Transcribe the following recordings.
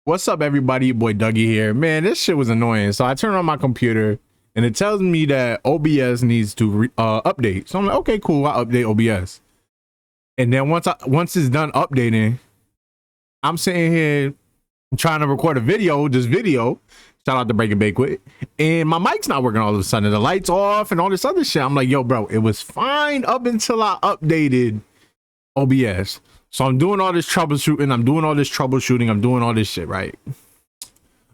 What's up, everybody? Your boy Dougie here. Man, this shit was annoying. So I turned on my computer and it tells me that OBS needs to update. So I'm like, okay, cool. I'll update OBS. And then once it's done updating, I'm sitting here trying to record a video, this video. Shout out to Breaking Banquet. And my mic's not working all of a sudden. The light's off and all this other shit. I'm like, yo, bro, it was fine up until I updated OBS. So I'm doing all this troubleshooting. I'm doing all this shit, right?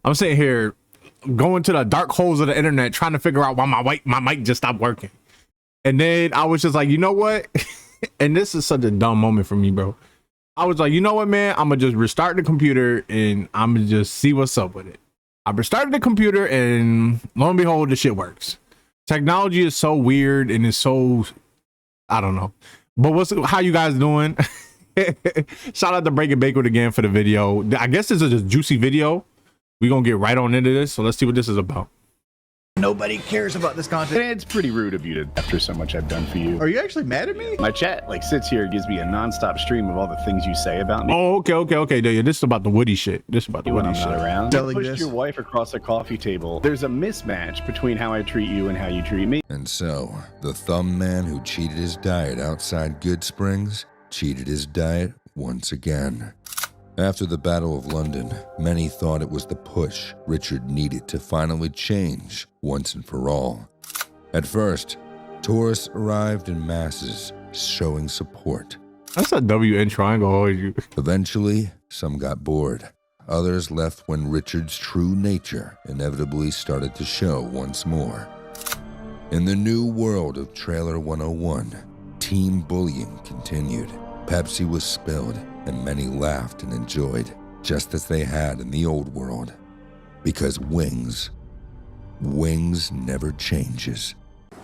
I'm sitting here going to the dark holes of the internet trying to figure out why my mic just stopped working. And then I was just like, you know what? And this is such a dumb moment for me, bro. I was like, you know what, man? I'm gonna just restart the computer and I'm gonna just see what's up with it. I restarted the computer and lo and behold, the shit works. Technology is so weird and it's so, I don't know. But how you guys doing? Shout out to Breaking Banquet again for the video. I guess this is a juicy video. We're gonna get right on into this, so let's see what this is about. Nobody cares about this content. It's pretty rude of you to, after so much I've done for you. Are you actually mad at me? My chat sits here, gives me a non-stop stream of all the things you say about me. Oh, okay. This is about the Woody shit. This is about the when Woody I'm shit. not around. Telling You pushed this. your wife across a coffee table. There's a mismatch between how I treat you and how you treat me. And so, the thumb man who cheated his diet outside Good Springs cheated his diet once again. After the Battle of London, many thought it was the push Richard needed to finally change once and for all. At first, tourists arrived in masses, showing support. That's a W intro. I ain't gonna hold you. Eventually, some got bored. Others left when Richard's true nature inevitably started to show once more. In the new world of Trailer 101, team bullying continued. Pepsi was spilled, and many laughed and enjoyed, just as they had in the old world. Because wings never changes.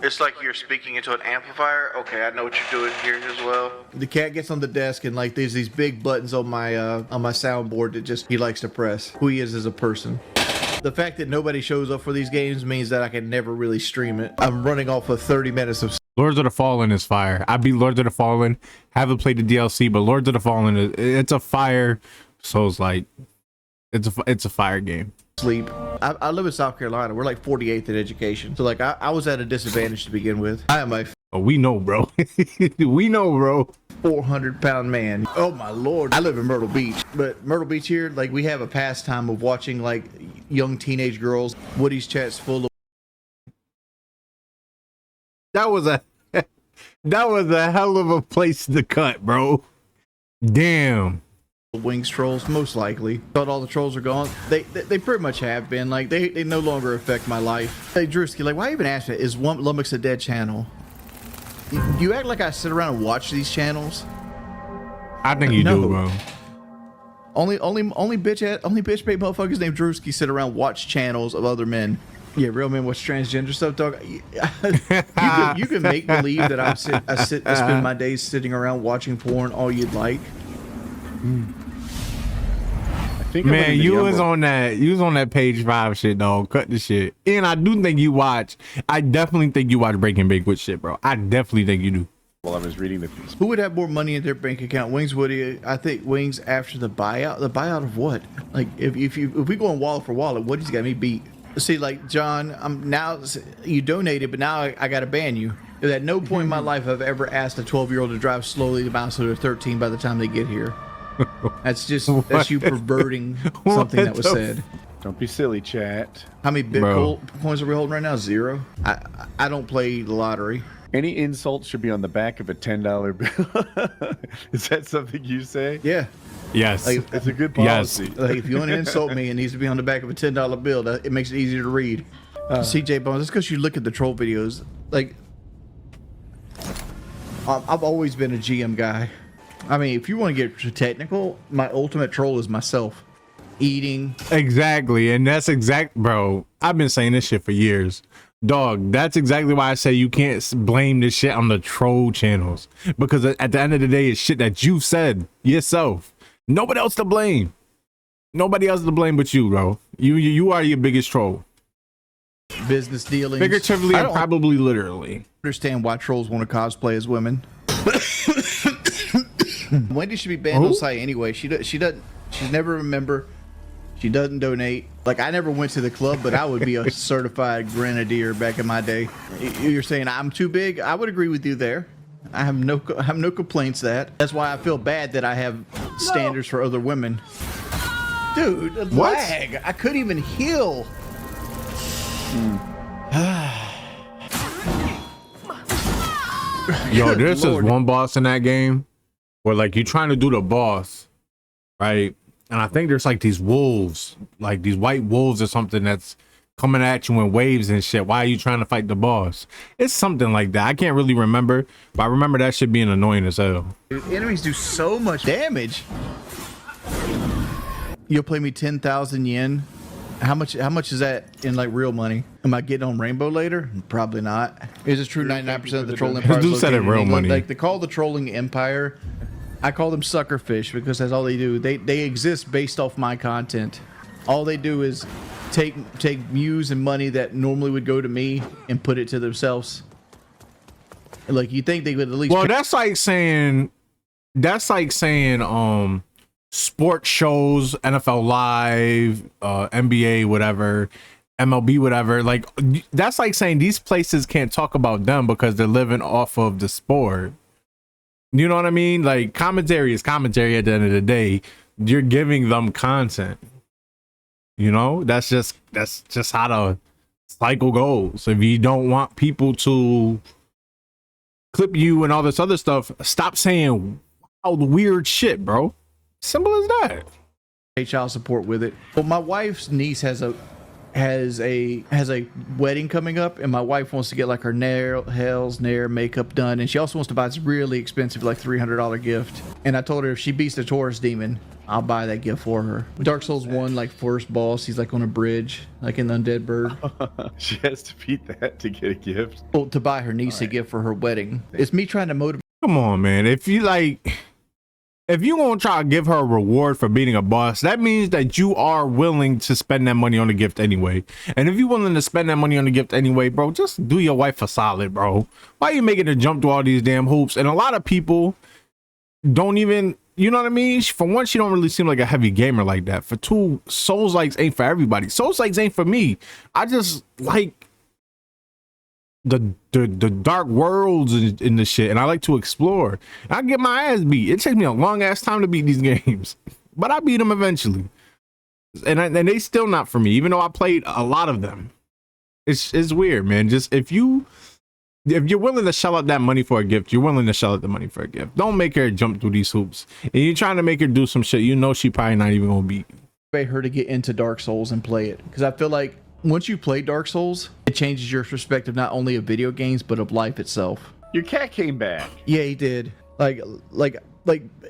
It's like you're speaking into an amplifier. Okay, I know what you're doing here as well. The cat gets on the desk and there's these big buttons on my soundboard that he likes to press. Who he is as a person. The fact that nobody shows up for these games means that I can never really stream it. I'm running off of 30 minutes of Lords of the Fallen is fire. I beat Lords of the Fallen. Haven't played the DLC, but Lords of the Fallen it's a fire. So it's like it's a fire game. sleep. I live in South Carolina. We're like 48th in education. So I was at a disadvantage to begin with. I am a Oh, we know, bro. We know, bro. 400-pound man. Oh my Lord. I live in Myrtle Beach, but Myrtle Beach here, we have a pastime of watching young teenage girls. Woody's chat's full of That was a hell of a place to cut, bro. Damn. wings trolls, most likely. Thought all the trolls are gone. They pretty much have been. They no longer affect my life. Hey Drewski, why even ask me? Is Lummox a dead channel? You act like I sit around and watch these channels. I think you do, bro. Only bitch bait motherfuckers named Drewski sit around watch channels of other men. Yeah, real men watch transgender stuff, dog. You can make believe that I spend my days sitting around watching porn all you'd like. I think Man, you was on that page 5 shit, dog. Cut the shit. And I definitely think you watch Breaking Banquet shit, bro. I definitely think you do. While I was reading the Who would have more money in their bank account? Wings, Woody. I think Wings after the buyout. The buyout of what? If we go on wallet for wallet, Woody's got me beat. See, John, you donated, but now I got to ban you. At no point in my life have I ever asked a 12-year-old to drive slowly to bounce to their 13 by the time they get here. That's you perverting something that was said. Don't be silly, chat. How many Bitcoins are we holding right now? 0. I don't play the lottery. Any insult should be on the back of a $10 bill. Is that something you say? Yeah. Yes. It's a good policy. Yes. If you want to insult me, it needs to be on the back of a $10 bill. It makes it easier to read. CJ Bones, that's because you look at the troll videos. I've always been a GM guy. I mean, if you want to get technical, my ultimate troll is myself. Eating. Exactly. And that's bro. I've been saying this shit for years. Dog, that's exactly why I say you can't blame this shit on the troll channels. Because at the end of the day, it's shit that you've said yourself. Nobody else to blame. Nobody else to blame but you, bro. You are your biggest troll. Business dealings. Figuratively and probably literally. Understand why trolls want to cosplay as women. Wendy should be banned on site anyway. She's never a member. She doesn't donate. Like, I never went to the club, but I would be a certified grenadier back in my day. You're saying I'm too big? I would agree with you there. I have no complaints to that. That's why I feel bad that I have standards for other women. Dude, the What? lag. I couldn't even heal. Yo, Good there's this Lord. one boss in that game where like you're trying to do the boss, right? And I think there's like these wolves, like these white wolves or something that's coming at you in waves and shit. Why are you trying to fight the boss? It's something like that. I can't really remember, but I remember that shit being annoying as hell. Dude, enemies do so much damage. You'll play me 10,000 yen. How much is that in like real money? Am I getting on Rainbow later? Probably not. Is it true 99% of the troll empire? This dude said it real money. Like they call the trolling empire. I call them suckerfish because that's all they do. They exist based off my content. All they do is take views and money that normally would go to me and put it to themselves. Like, you think they would at least? Well, that's like saying sports shows, NFL Live, NBA, whatever, MLB, whatever. Like, that's like saying these places can't talk about them because they're living off of the sport. You know what I mean? Like, commentary is commentary at the end of the day. You're giving them content. You know, that's just how the cycle goes. If you don't want people to clip you and all this other stuff, stop saying all the weird shit, bro. Simple as that. Pay child support with it. Well, my wife's niece has a wedding coming up, and my wife wants to get like her nails, makeup done, and she also wants to buy this really expensive, like $300 gift. And I told her if she beats the Taurus demon, I'll buy that gift for her. Dark Souls 1, like first boss, he's like on a bridge, like in Undead Bird. She has to beat that to get a gift. Well, to buy her niece a gift for her wedding. It's me trying to motivate. Come on, man. If you gonna try to give her a reward for beating a boss, that means that you are willing to spend that money on the gift anyway. And if you're willing to spend that money on the gift anyway, bro, just do your wife a solid, bro. Why are you making her jump through all these damn hoops? And a lot of people don't even, you know what I mean? For one, she don't really seem like a heavy gamer like that. For two, Souls likes ain't for everybody. Souls likes ain't for me. I just like the dark worlds in the shit, and I like to explore. I get my ass beat. It takes me a long ass time to beat these games, but I beat them eventually. And they still not for me, even though I played a lot of them. It's weird, man. Just if you're willing to shell out that money for a gift, you're willing to shell out the money for a gift. Don't make her jump through these hoops. And you're trying to make her do some shit you know she probably not even gonna beat. Her to get into Dark Souls and play it, because I feel like once you play Dark Souls, it changes your perspective not only of video games but of life itself. Your cat came back. Yeah, he did. Like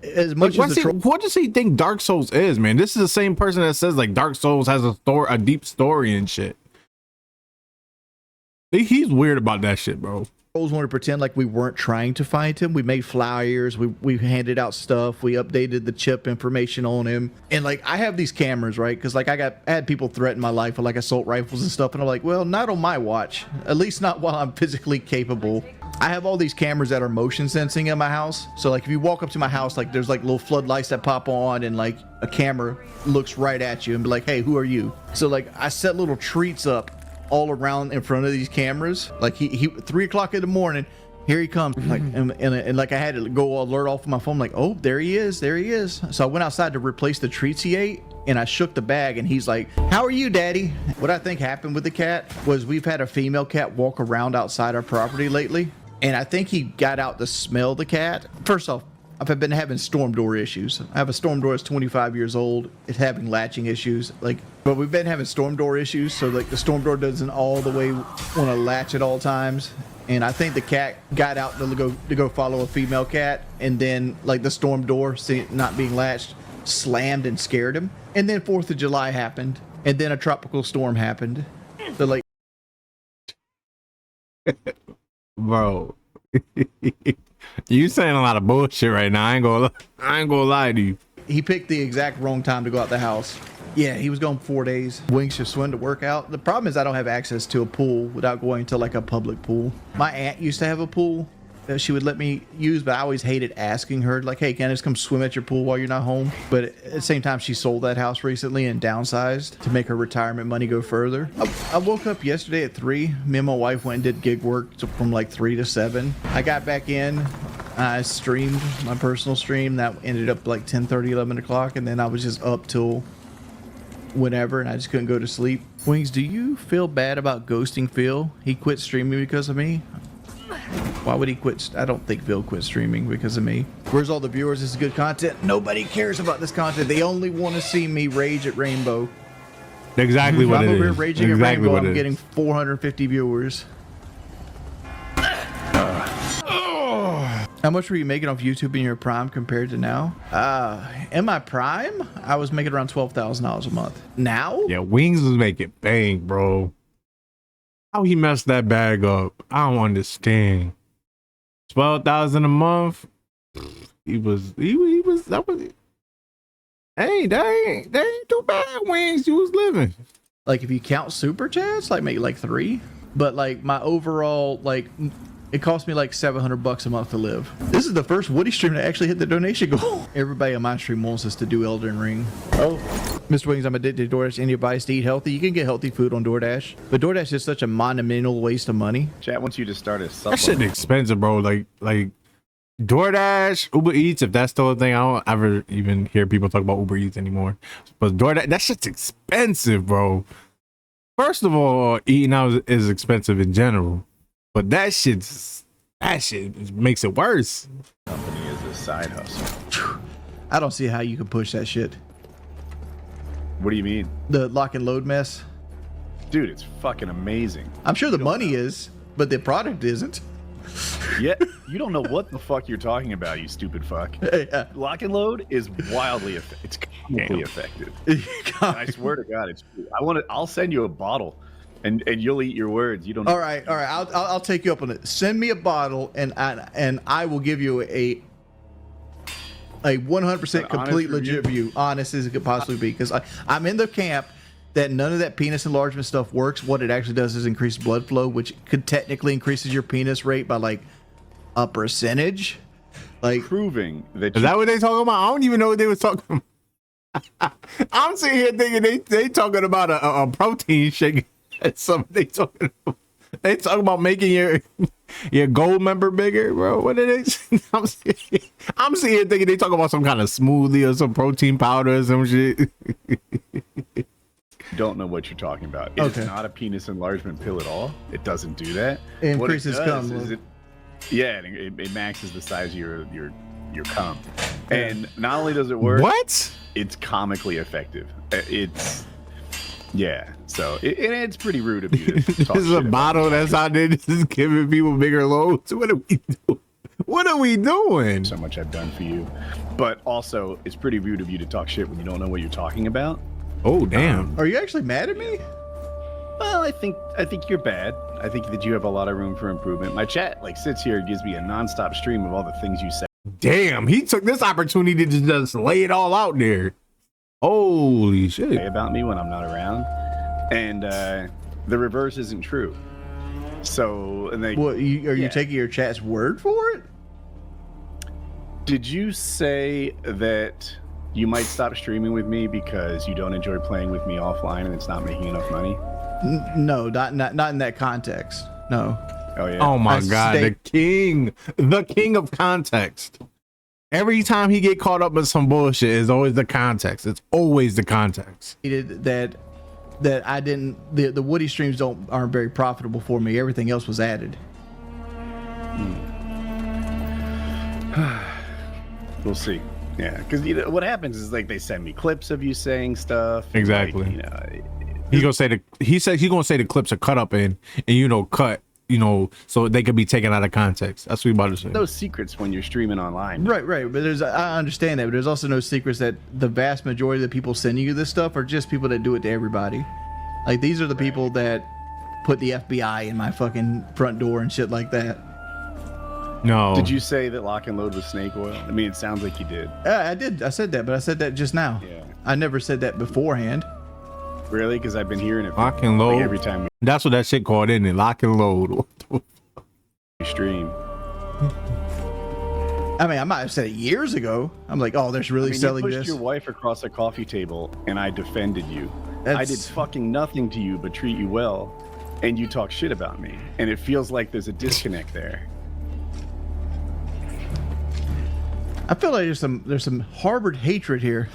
as much as the What does he think Dark Souls is, man? This is the same person that says like Dark Souls has a deep story and shit. He's weird about that shit, bro. Trolls want to pretend like we weren't trying to find him. We made flyers, we handed out stuff, we updated the chip information on him. And like, I have these cameras, right? Because like I had people threaten my life with like assault rifles and stuff, and I'm like, well, not on my watch, at least not while I'm physically capable. I have all these cameras that are motion sensing in my house. So like if you walk up to my house, like there's like little floodlights that pop on, and like a camera looks right at you and be like, hey, who are you? So like I set little treats up all around in front of these cameras. Like he 3 o'clock in the morning, here he comes. Like and like I had to go alert off my phone, like, oh, there he is. So I went outside to replace the treats he ate, and I shook the bag, and he's like, how are you, daddy? What I think happened with the cat was we've had a female cat walk around outside our property lately, and I think he got out to smell the cat. First off, I've been having storm door issues. I have a storm door that's 25 years old. It's having latching issues. But we've been having storm door issues. So like the storm door doesn't all the way want to latch at all times. And I think the cat got out to go follow a female cat. And then like the storm door, not being latched, slammed and scared him. And then 4th of July happened. And then a tropical storm happened. So like, Bro. You saying a lot of bullshit right now. I ain't gonna lie to you. he picked the exact wrong time to go out the house. Yeah, he was gone 4 days. Wings just swim to work out. The problem is I don't have access to a pool without going to like a public pool. My aunt used to have a pool. she would let me use, but I always hated asking her, like, hey, can I just come swim at your pool while you're not home? But at the same time, she sold that house recently and downsized to make her retirement money go further. I woke up yesterday at 3. Me and my wife went and did gig work from like 3 to 7. I got back in. I streamed my personal stream. That ended up like 10:30, 11 o'clock. And then I was just up till whenever, and I just couldn't go to sleep. Wings, do you feel bad about ghosting Phil? He quit streaming because of me. Why would he quit? I don't think Phil quit streaming because of me. Where's all the viewers? This is good content. Nobody cares about this content. They only want to see me rage at Rainbow. Exactly what I'm it over here is. raging Exactly at Rainbow. what it I'm is. getting 450 viewers. How much were you making off YouTube in your prime compared to now? In my prime, I was making around $12,000 a month. Now? Yeah, Wings was making bank, bro. How he messed that bag up? I don't understand. 12,000 a month. He was. That was. Hey, that ain't too bad. Wings, you was living. Like if you count super chats, like maybe like 3. But like my overall, like it cost me like $700 a month to live. This is the first Woody stream to actually hit the donation goal. Everybody on my stream wants us to do Elden Ring. Oh, Mr. Wings, I'm addicted to DoorDash. Any advice to eat healthy? You can get healthy food on DoorDash, but DoorDash is such a monumental waste of money. Chat wants you to start a That supplement. shit expensive, bro. Like DoorDash, Uber Eats, if that's still a thing. I don't ever even hear people talk about Uber Eats anymore. But DoorDash, that shit's expensive, bro. First of all, eating out is expensive in general, but that shit makes it worse. Company is a side hustle. I don't see how you can push that shit. What do you mean? The lock and load mess. Dude, it's fucking amazing. I'm sure the money is, but the product isn't. Yeah, you don't know what the fuck you're talking about, you stupid fuck. Yeah. Lock and load is wildly it's comically effective. I swear to God, it's true. I'll send you a bottle, and you'll eat your words. You don't. All right. I'll take you up on it. Send me a bottle, and I will give you a 100% complete legit review, honest as it could possibly be, because I'm in the camp that none of that penis enlargement stuff works. What it actually does is increase blood flow, which could technically increases your penis rate by like a percentage. Like proving that. Is that what they talking about? I don't even know what they was talking about. I'm sitting here thinking they talking about a protein shake. They talking about making your gold member bigger, bro. What are they? I'm sitting here thinking they talking about some kind of smoothie or some protein powder or some shit. Don't know what you're talking about. It's not a penis enlargement pill at all. It doesn't do that. It What increases cum. It maxes the size of your cum. And not only does it work, What? it's comically effective. So it's pretty rude of you to This talk is shit a about bottle that's out there just giving people bigger loads. What are we doing? What are we doing? so much I've done for you. But also, it's pretty rude of you to talk shit when you don't know what you're talking about. Oh, damn. Are you actually mad at me? Well, I think you're bad. I think that you have a lot of room for improvement. My chat sits here and gives me a nonstop stream of all the things you say Damn, he took this opportunity to just lay it all out there. Holy shit. about me when I'm not around, and the reverse isn't true. So, and they. What are you taking your chat's word for it? Did you say that you might stop streaming with me because you don't enjoy playing with me offline and it's not making enough money? No, not in that context. No. Oh yeah. Oh my I God, the king of context. Every time he get caught up in some bullshit, it's always the context. It's always the context. That I didn't. The Woody streams aren't very profitable for me. Everything else was added. We'll see. Yeah, because what happens is like they send me clips of you saying stuff. Exactly. Like, He said he's gonna say the clips are cut up and cut, so they could be taken out of context. That's what he about to say. no secrets when you're streaming online. Right. But I understand that, but there's also no secrets that the vast majority of the people sending you this stuff are just people that do it to everybody. Like these are the people that put the FBI in my fucking front door and shit like that. No. Did you say that lock and load was snake oil? I mean, it sounds like you did. I did. I said that, but I said that just now. Yeah. I never said that beforehand. Really? Because I've been hearing it Lock and load? like, every time That's what that shit called, isn't it? Lock and load. What the we stream. I mean, I might have said it years ago. I'm like, oh, they're really selling you pushed this. your wife across a coffee table, and I defended you. I did That's- fucking nothing to you but treat you well, and you talk shit about me. And it feels like there's a disconnect there. I feel like there's some harbored hatred here.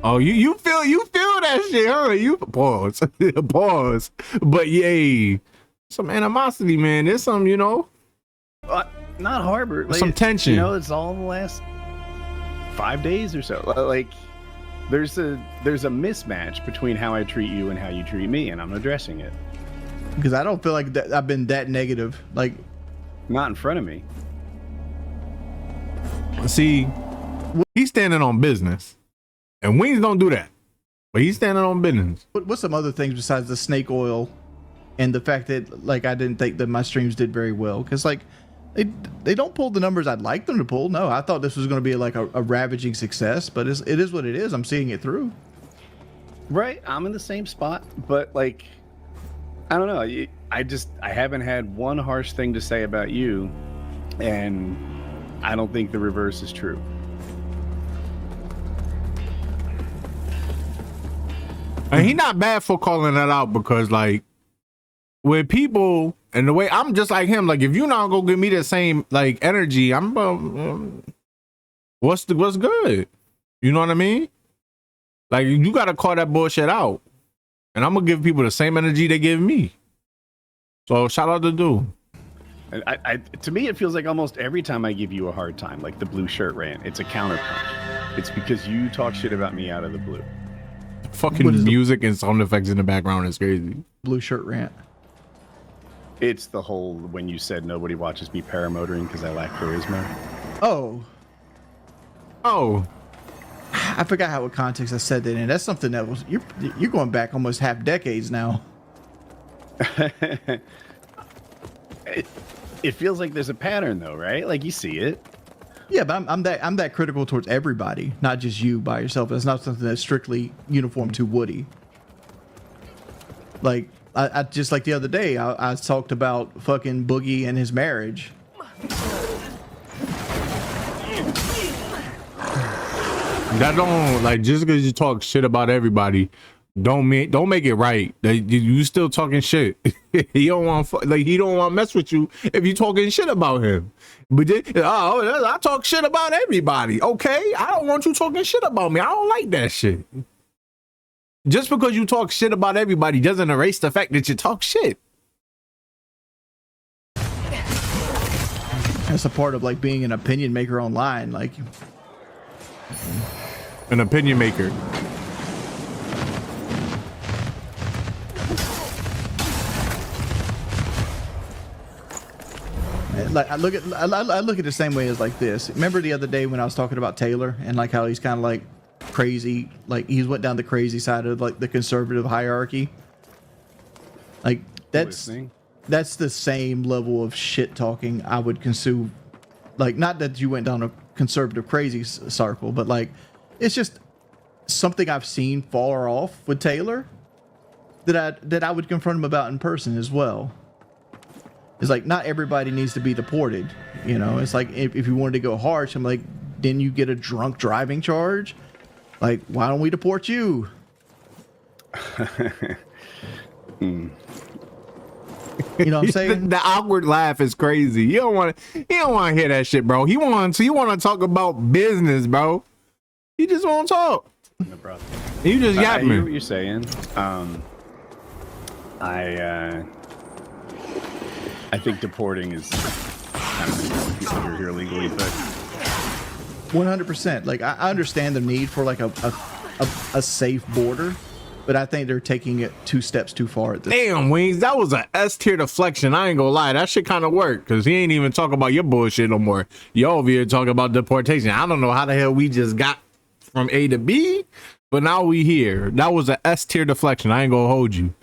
Oh, you feel that shit, huh? You pause. Pause. But yay. Some animosity, man. There's some, you know. Not harbor. Like, Some tension. You know, it's all in the last 5 days or so. Like, there's a mismatch between how I treat you and how you treat me, and I'm addressing it. Because I don't feel like that I've been that negative. Like, Not in front of me. See, he's standing on business. And Wings don't do that. But he's standing on business. what's some other things besides the snake oil and the fact that, like, I didn't think that my streams did very well? Because, like, they don't pull the numbers I'd like them to pull. No, I thought this was going to be like a ravaging success, but it is what it is. I'm seeing it through. Right, I'm in the same spot, but like, I don't know. I haven't had one harsh thing to say about you, and I don't think the reverse is true. And he not bad for calling that out because, like, with people and the way I'm just like him, like, if you not gonna give me the same like energy, I'm what's good? You know what I mean? Like, you gotta call that bullshit out, and I'm gonna give people the same energy they give me. So shout out to dude. To me, it feels like almost every time I give you a hard time, like the blue shirt rant, it's a counterpunch. It's because you talk shit about me out of the blue. Fucking music and sound effects in the background is crazy. Blue shirt rant. It's the whole when you said nobody watches me paramotoring because I lack charisma. Oh, I forgot how what context I said that in. That's something that was you're going back almost half decades now. It feels like there's a pattern though, right? Like you see it. Yeah, but I'm that critical towards everybody, not just you by yourself. It's not something that's strictly uniform to Woody. Like I just like the other day, I talked about fucking Boogie and his marriage. That don't, like, just because you talk shit about everybody, don't make it right. You still talking shit. He don't want to mess with you if you talking shit about him. But I talk shit about everybody. Okay, I don't want you talking shit about me. I don't like that shit. Just because you talk shit about everybody doesn't erase the fact that you talk shit. That's a part of like being an opinion maker online. Like An opinion maker. I look at it the same way as like this. Remember the other day when I was talking about Taylor and like how he's kind of like crazy, like he went down the crazy side of like the conservative hierarchy. Like that's the same level of shit talking I would consume. Like, not that you went down a conservative crazy circle, but like it's just something I've seen far off with Taylor that I would confront him about in person as well. It's like not everybody needs to be deported, you know. It's like if you wanted to go harsh, I'm like, then you get a drunk driving charge. Like, why don't we deport you? You know what I'm saying? The awkward laugh is crazy. You don't want to hear that shit, bro. He want to talk about business, bro. He just want to talk. No problem. You just got I hear me. what you're saying. I think deporting is kind of people who are here legally, but 100%. Like I understand the need for like a safe border, but I think they're taking it 2 steps too far at this. Damn, Wings, that was a S tier deflection. I ain't gonna lie, that shit kind of worked because he ain't even talking about your bullshit no more. You over here talking about deportation. I don't know how the hell we just got from A to B, but now we here. That was a S tier deflection. I ain't gonna hold you.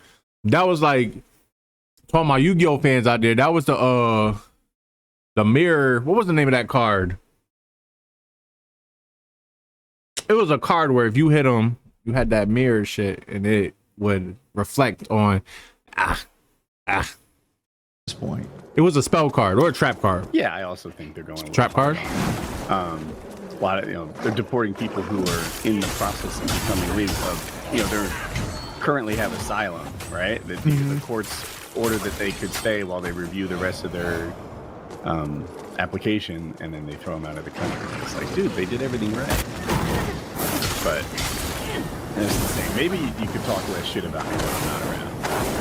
That was like talking about Yu-Gi-Oh fans out there. That was the mirror. What was the name of that card? It was a card where if you hit them, you had that mirror shit, and it would reflect on This point. It was a spell card or a trap card. Yeah, I also think they're going Trap card. a lot of, they're deporting people who are in the process of becoming legal. They're currently have asylum, right? The courts ordered that they could stay while they review the rest of their application, and then they throw them out of the country. It's like, dude, they did everything right. But it's the same. Maybe you could talk less shit about me when I'm not around.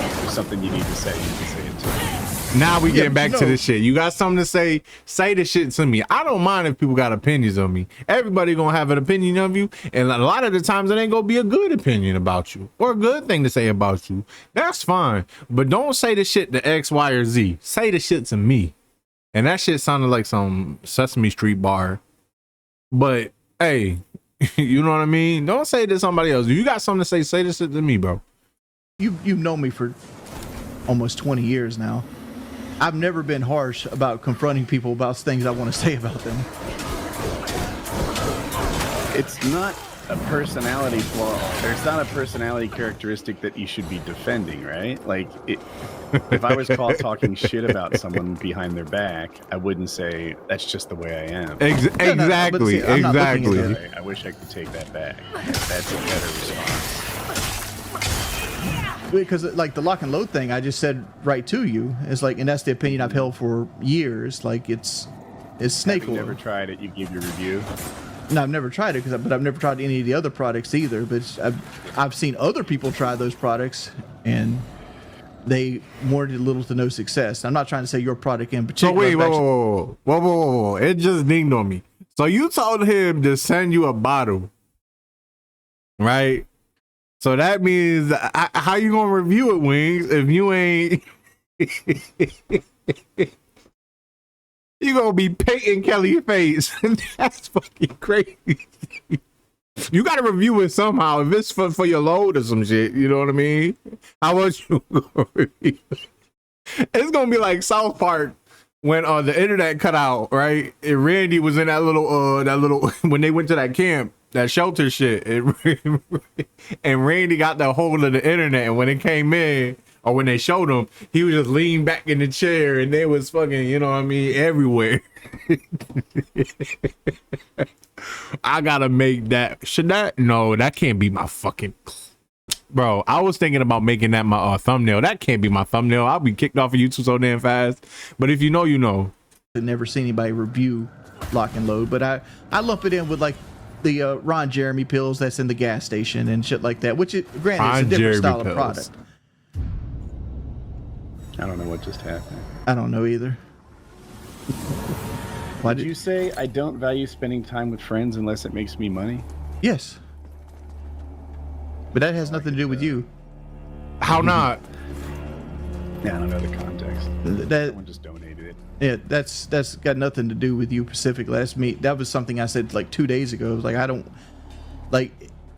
If there's something you need to say, you can say it to me. Now we getting back to this shit. You got something to say the shit to me. I don't mind if people got opinions on me. Everybody gonna have an opinion of you, and a lot of the times it ain't gonna be a good opinion about you or a good thing to say about you. That's fine, but don't say the shit to X, Y, or Z. Say the shit to me. And that shit sounded like some Sesame Street bar. But hey, you know what I mean? Don't say it to somebody else. If you got something to say this shit to me, bro. You've known me for almost 20 years now. I've never been harsh about confronting people about things I want to say about them. It's not a personality flaw. There's not a personality characteristic that you should be defending, right? Like, if I was caught talking shit about someone behind their back, I wouldn't say that's just the way I am. Exactly. See, I'm not looking at Exactly. I wish I could take that back. That's a better response. Because like the lock and load thing, I just said right to you. It's like, and that's the opinion I've held for years. Like it's snake Have you oil. never tried it? You give your review. No, I've never tried it but I've never tried any of the other products either. But I've seen other people try those products and they warranted little to no success. I'm not trying to say your product in So particular. wait, whoa. It just dinged on me. So you told him to send you a bottle, right? So that means how you gonna review it, Wings, if you ain't you gonna be painting Kelly's face. That's fucking crazy. You gotta review it somehow. If it's for your load or some shit, you know what I mean? How much you gonna review? It's gonna be like South Park when the internet cut out, right? And Randy was in that little when they went to that camp, that shelter shit, and Randy got the hold of the internet, and when it came in, or when they showed him, he was just leaned back in the chair, and they was fucking, you know what I mean, everywhere. I gotta make that. Should that? No, that can't be my fucking. Bro, I was thinking about making that my thumbnail. That can't be my thumbnail. I'll be kicked off of YouTube so damn fast. But if you know, you know. I've never seen anybody review lock and load, but I lump it in with like the Ron Jeremy pills that's in the gas station and shit like that, which granted is a different style of product. I don't know what just happened. I don't know either. Why Did you say I don't value spending time with friends unless it makes me money? Yes. But that has nothing to do with you. How not? Yeah, I don't know the context. That Someone just donated it. yeah, that's got nothing to do with you specifically. That's me. That was something I said like 2 days ago. It was like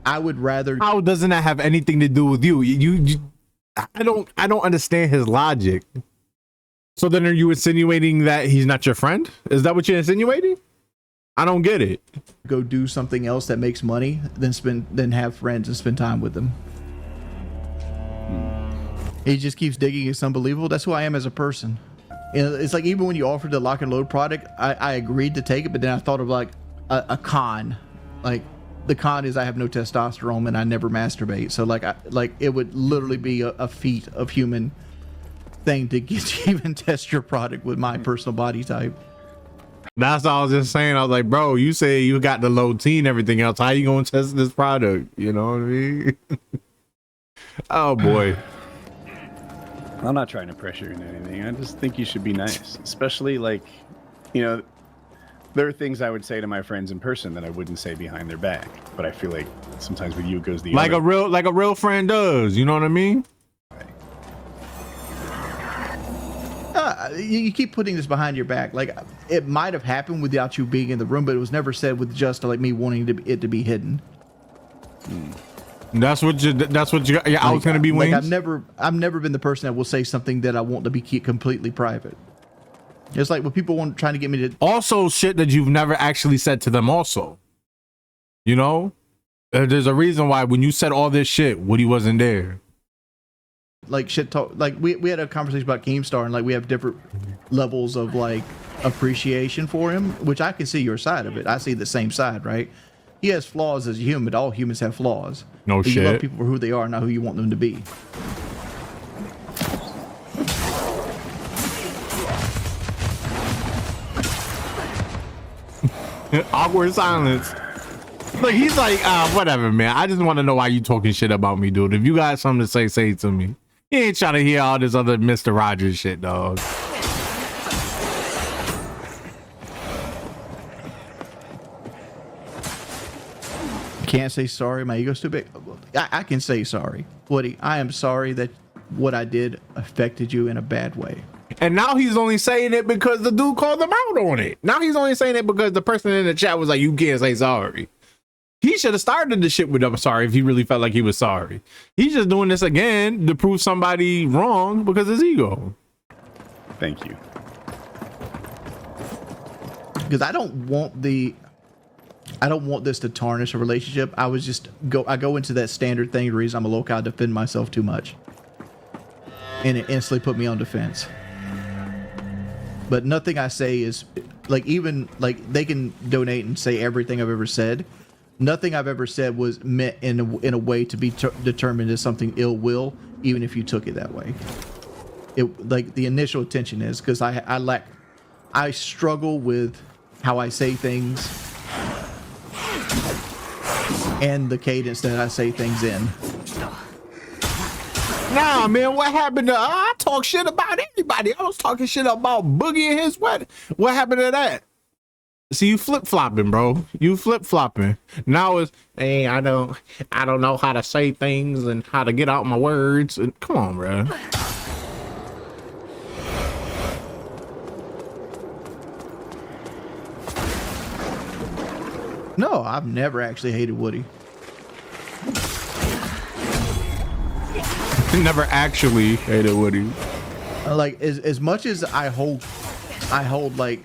I would rather. How doesn't that have anything to do with you? I don't understand his logic. So then are you insinuating that he's not your friend? Is that what you're insinuating? I don't get it. Go do something else that makes money than have friends and spend time with them. He just keeps digging. It's unbelievable. That's who I am as a person. And it's like, even when you offered the lock and load product, I agreed to take it, but then I thought of like a con. Like the con is I have no testosterone and I never masturbate. So like it would literally be a feat of human thing to get to even test your product with my personal body type. That's all I was just saying. I was like, bro, you say you got the low T and everything else. How you gonna test this product? You know what I mean? Oh boy. I'm not trying to pressure you into anything. I just think you should be nice. Especially like, there are things I would say to my friends in person that I wouldn't say behind their back. But I feel like sometimes with you it goes the Like other. a real friend does. You know what I mean? You keep putting this behind your back. Like it might have happened without you being in the room, but it was never said with just like me wanting it to be hidden. That's what you. Yeah, I was gonna be like Wings. I've never been the person that will say something that I want to be completely private. It's like when people trying to get me to Also, shit that you've never actually said to them. Also, you know, there's a reason why when you said all this shit, Woody wasn't there. like shit talk. Like we had a conversation about Keemstar, and like we have different levels of like appreciation for him, which I can see your side of it. I see the same side, right? He has flaws as a human, but all humans have flaws. No But shit. You love people for who they are, not who you want them to be. Awkward silence. Look, he's like, whatever, man. I just want to know why you talking shit about me, dude. If you got something to say it to me. He ain't trying to hear all this other Mr. Rogers shit, dog. Can't say sorry. My ego's too big. I can say sorry, Woody. I am sorry that what I did affected you in a bad way. And now he's only saying it because the dude called him out on it. Now he's only saying it because the person in the chat was like, you can't say sorry. He should have started the shit with I'm sorry if he really felt like he was sorry. He's just doing this again to prove somebody wrong because of his ego. Thank you. Because I don't want this to tarnish a relationship. I go into that standard thing. The reason I'm a local, I defend myself too much, and it instantly put me on defense. But nothing I say is like, even like they can donate and say everything I've ever said. Nothing I've ever said was meant in a way to be determined as something ill will, even if you took it that way. It like the initial intention is because I struggle with how I say things and the cadence that I say things in. Nah, man, what happened to I talk shit about anybody. I was talking shit about Boogie and his wedding. What happened to that? See, you flip-flopping, bro. You flip-flopping. Now it's, hey, I don't know how to say things and how to get out my words. And come on, bro. No, I've never actually hated Woody. Never actually hated Woody. Like as much as I hold like,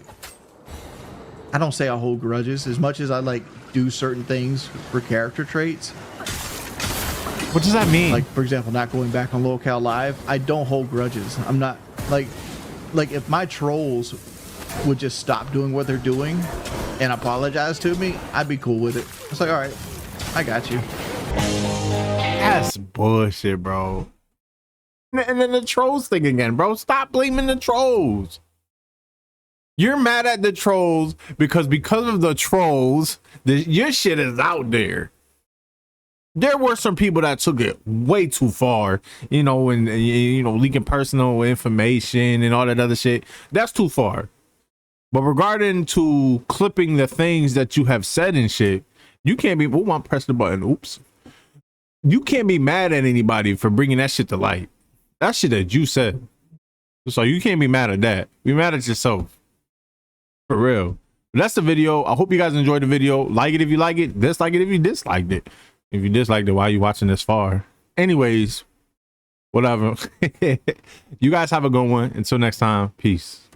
I don't say I hold grudges. As much as I like do certain things for character traits. What does that mean? Like, for example, not going back on Locale Live. I don't hold grudges. I'm not like if my trolls would just stop doing what they're doing and apologize to me, I'd be cool with it. It's like, all right, I got you. That's bullshit, bro. And then the trolls thing again, bro. Stop blaming the trolls. You're mad at the trolls because of the trolls, your shit is out there. There were some people that took it way too far, you know, and you know, leaking personal information and all that other shit. That's too far. But regarding to clipping the things that you have said and shit, you can't be. Oh, I pressed the button. Oops. You can't be mad at anybody for bringing that shit to light. That shit that you said. So you can't be mad at that. Be mad at yourself. For real. But that's the video. I hope you guys enjoyed the video. Like it if you like it. Dislike it if you disliked it. If you disliked it, why are you watching this far? Anyways, whatever. You guys have a good one. Until next time. Peace.